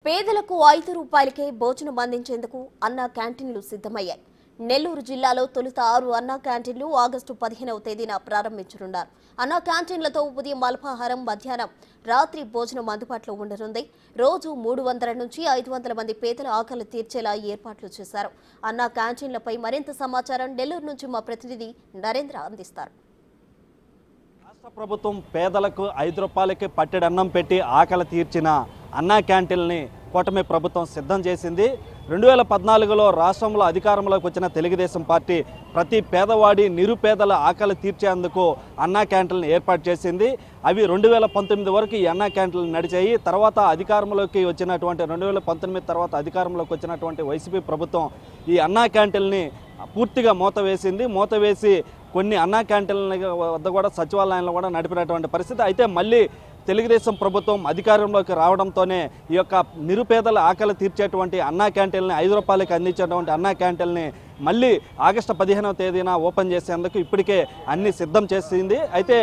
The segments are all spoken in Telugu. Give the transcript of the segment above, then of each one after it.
పేదలకు 5 రూపాయలకే భోజనం అందించేందుకు అన్నా క్యాంటీన్లు సిద్ధమయ్యాయి. నెల్లూరు జిల్లాలో తొలుత 6 అన్నా క్యాంటీన్లు ఆగస్టు 15వ తేదీన ప్రారంభించనున్నారు. అన్నా క్యాంటీన్లతో ఉదయం అల్పాహారం, మధ్యాహ్నం, రాత్రి భోజనం అందుబాటులో ఉండనుంది. రోజు 300 నుంచి 500 మంది పేదల ఆకలి తీర్చేలా ఏర్పాట్లు చేశారు. అన్నా క్యాంటీన్లపై మరింత సమాచారం నెల్లూరు నుంచి మా ప్రతినిధి నరేంద్ర అందిస్తారు. రాష్ట్ర ప్రభుత్వం పేదలకు 5 రూపాయలకి పట్టెడన్నం పెట్టి ఆకలి తీర్చిన అన్నా క్యాంటీన్ని కూటమి ప్రభుత్వం సిద్ధం చేసింది. 2014లో రాష్ట్రంలో అధికారంలోకి వచ్చిన తెలుగుదేశం పార్టీ ప్రతి పేదవాడి నిరుపేదల ఆకలి తీర్చేందుకు అన్నా క్యాంటీన్లు ఏర్పాటు చేసింది. అవి 2019 వరకు ఈ అన్నా క్యాంటీన్లు నడిచాయి. తర్వాత అధికారంలోకి వచ్చినటువంటి 2019 తర్వాత అధికారంలోకి వచ్చినటువంటి వైసీపీ ప్రభుత్వం ఈ అన్నా క్యాంటీన్ని పూర్తిగా మూతవేసి కొన్ని అన్నా క్యాంటీన్ల వద్ద కూడా సచివాలయాలను కూడా నడిపినటువంటి పరిస్థితి. అయితే మళ్ళీ తెలుగుదేశం ప్రభుత్వం అధికారంలోకి రావడంతోనే ఈ యొక్క నిరుపేదల ఆకలి తీర్చేటువంటి అన్నా క్యాంటీన్ని 5 రూపాయలకి అందించేటువంటి అన్నా క్యాంటీన్ని మళ్ళీ ఆగస్టు 15వ తేదీన ఓపెన్ చేసేందుకు ఇప్పటికే అన్ని సిద్ధం చేసింది. అయితే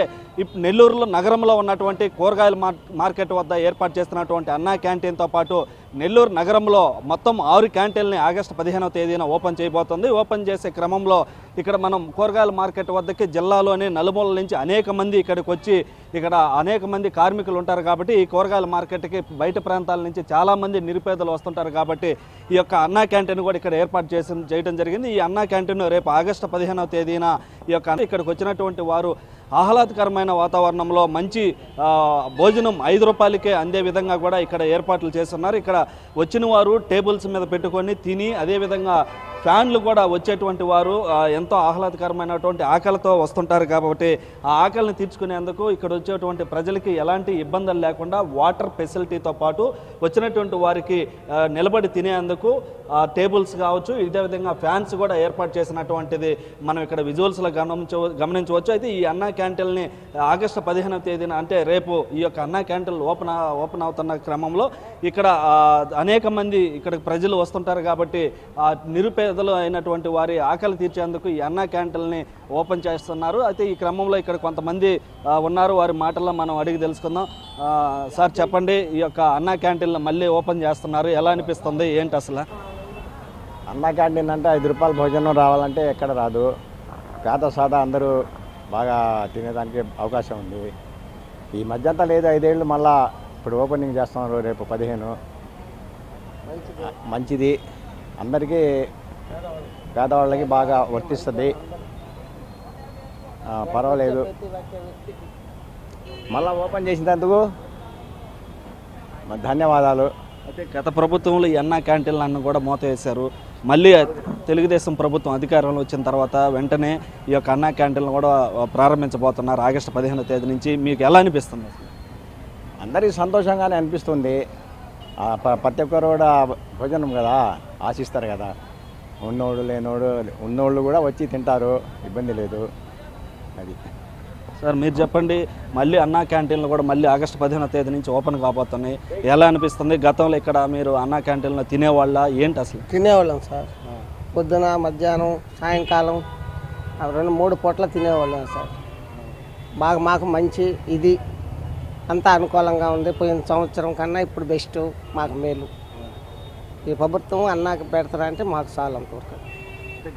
నెల్లూరులో నగరంలో ఉన్నటువంటి కూరగాయల మార్కెట్ వద్ద ఏర్పాటు చేస్తున్నటువంటి అన్నా క్యాంటీన్తో పాటు నెల్లూరు నగరంలో మొత్తం 6 క్యాంటీన్ని ఆగస్టు 15వ తేదీన ఓపెన్ చేయబోతుంది. ఓపెన్ చేసే క్రమంలో ఇక్కడ మనం కూరగాయల మార్కెట్ వద్దకి జిల్లాలోని నలుమూలల నుంచి అనేక మంది ఇక్కడికి వచ్చి ఇక్కడ అనేక మంది కార్మికులు ఉంటారు కాబట్టి ఈ కూరగాయల మార్కెట్కి బయట ప్రాంతాల నుంచి చాలామంది నిరుపేదలు వస్తుంటారు కాబట్టి ఈ యొక్క అన్నా క్యాంటీన్ కూడా ఇక్కడ ఏర్పాటు చేయడం జరిగింది. ఈ అన్నా క్యాంటీన్ రేపు ఆగస్టు 15వ తేదీన ఇక్కడికి వచ్చినటువంటి వారు ఆహ్లాదకరమైన వాతావరణంలో మంచి భోజనం 5 రూపాయలకే అందే విధంగా కూడా ఇక్కడ ఏర్పాట్లు చేస్తున్నారు. ఇక్కడ వచ్చిన వారు టేబుల్స్ మీద పెట్టుకొని తిని అదేవిధంగా ఫ్యాన్లు కూడా వచ్చేటువంటి వారు ఎంతో ఆహ్లాదకరమైనటువంటి ఆకలితో వస్తుంటారు కాబట్టి ఆ ఆకలిని తీర్చుకునేందుకు ఇక్కడ వచ్చేటువంటి ప్రజలకి ఎలాంటి ఇబ్బందులు లేకుండా వాటర్ ఫెసిలిటీతో పాటు వచ్చినటువంటి వారికి నిలబడి తినేందుకు టేబుల్స్ కావచ్చు, ఇదే విధంగా ఫ్యాన్స్ కూడా ఏర్పాటు చేసినటువంటిది మనం ఇక్కడ విజువల్స్లో గమనించవచ్చు. అయితే ఈ అన్నా క్యాంటీన్ని ఆగస్టు 15వ తేదీన అంటే రేపు ఈ యొక్క అన్నా క్యాంటీన్లు ఓపెన్ అవుతున్న క్రమంలో ఇక్కడ అనేక మంది ఇక్కడ ప్రజలు వస్తుంటారు కాబట్టి నిరుపేదలు అయినటువంటి వారి ఆకలి తీర్చేందుకు ఈ అన్నా క్యాంటీన్ని ఓపెన్ చేస్తున్నారు. అయితే ఈ క్రమంలో ఇక్కడ కొంతమంది ఉన్నారు, వారి మాటల్లో మనం అడిగి తెలుసుకుందాం. సార్ చెప్పండి, ఈ యొక్క అన్నా క్యాంటీన్లు మళ్ళీ ఓపెన్ చేస్తున్నారు, ఎలా అనిపిస్తుంది, ఏంటి అసలు? అన్నా క్యాంటీన్ అంటే 5 రూపాయల భోజనం రావాలంటే ఎక్కడ రాదు. పేద సాదా అందరూ బాగా తినేదానికి అవకాశం ఉంది. ఈ మధ్యంతా లేదు, 5 ఏళ్ళు మళ్ళా ఇప్పుడు ఓపెనింగ్ చేస్తున్నారు రేపు 15. మంచిది, అందరికీ పేదవాళ్ళకి బాగా వర్తిస్తుంది, పర్వాలేదు. మళ్ళీ ఓపెన్ చేసినందుకు ధన్యవాదాలు. అయితే గత ప్రభుత్వంలో ఈ అన్నా క్యాంటీన్లను కూడా మూతవేశారు. మళ్ళీ తెలుగుదేశం ప్రభుత్వం అధికారంలో వచ్చిన తర్వాత వెంటనే ఈ యొక్క అన్నా క్యాంటీన్లు కూడా ప్రారంభించబోతున్నారు ఆగస్టు 15వ తేదీ నుంచి. మీకు ఎలా అనిపిస్తుంది? అందరికీ సంతోషంగానే అనిపిస్తుంది. ప్రతి ఒక్కరు కూడా భోజనం కదా ఆశిస్తారు కదా, ఉన్నోడు లేనోడు ఉన్నోళ్ళు కూడా వచ్చి తింటారు, ఇబ్బంది లేదు. అది సార్ మీరు చెప్పండి, మళ్ళీ అన్నా క్యాంటీన్లు కూడా మళ్ళీ ఆగస్టు 15వ తేదీ నుంచి ఓపెన్ కాబోతున్నాయి, ఎలా అనిపిస్తుంది? గతంలో ఇక్కడ మీరు అన్నా క్యాంటీన్లో తినేవాళ్ళ ఏంటి అసలు? తినేవాళ్ళం సార్, పొద్దున మధ్యాహ్నం సాయంకాలం 2-3 పూట్ల తినేవాళ్ళం సార్. బాగా మాకు మంచి ఇది అంతా అనుకూలంగా ఉంది. పోయిన సంవత్సరం కన్నా ఇప్పుడు బెస్ట్, మాకు మేలు. ఈ ప్రభుత్వం అన్నాకి పెడతారంటే మాకు చాలా అంతవరకు.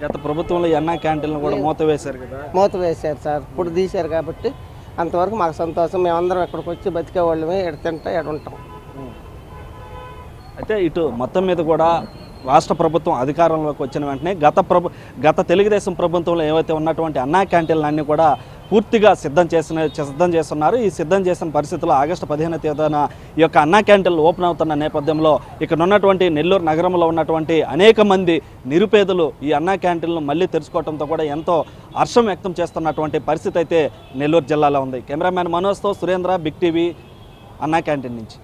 గత ప్రభుత్వంలో అన్నా క్యాంటీన్లు కూడా మూతవేశారు కదా? మూతవేశారు సార్, ఇప్పుడు తీశారు కాబట్టి అంతవరకు మాకు సంతోషం. మేమందరం ఇక్కడికి వచ్చి బతికే వాళ్ళమే, ఎడ తింటా ఎడ ఉంటాం. అయితే ఇటు మొత్తం మీద కూడా రాష్ట్ర ప్రభుత్వం అధికారంలోకి వచ్చిన వెంటనే గత తెలుగుదేశం ప్రభుత్వంలో ఏవైతే ఉన్నటువంటి అన్నా క్యాంటీన్లన్నీ కూడా పూర్తిగా సిద్ధం చేస్తున్నారు. ఈ సిద్ధం చేసిన పరిస్థితుల్లో ఆగస్టు 15వ తేదీన ఈ యొక్క అన్నా క్యాంటీన్లు ఓపెన్ అవుతున్న నేపథ్యంలో ఇక్కడ ఉన్నటువంటి నెల్లూరు నగరంలో ఉన్నటువంటి అనేక మంది నిరుపేదలు ఈ అన్నా క్యాంటీన్లు మళ్ళీ తెరుచుకోవడంతో కూడా ఎంతో హర్షం వ్యక్తం చేస్తున్నటువంటి పరిస్థితి అయితే నెల్లూరు జిల్లాలో ఉంది. కెమెరామ్యాన్ మనోజ్తో సురేంద్ర, బిగ్ టీవీ, అన్నా క్యాంటీన్ నుంచి.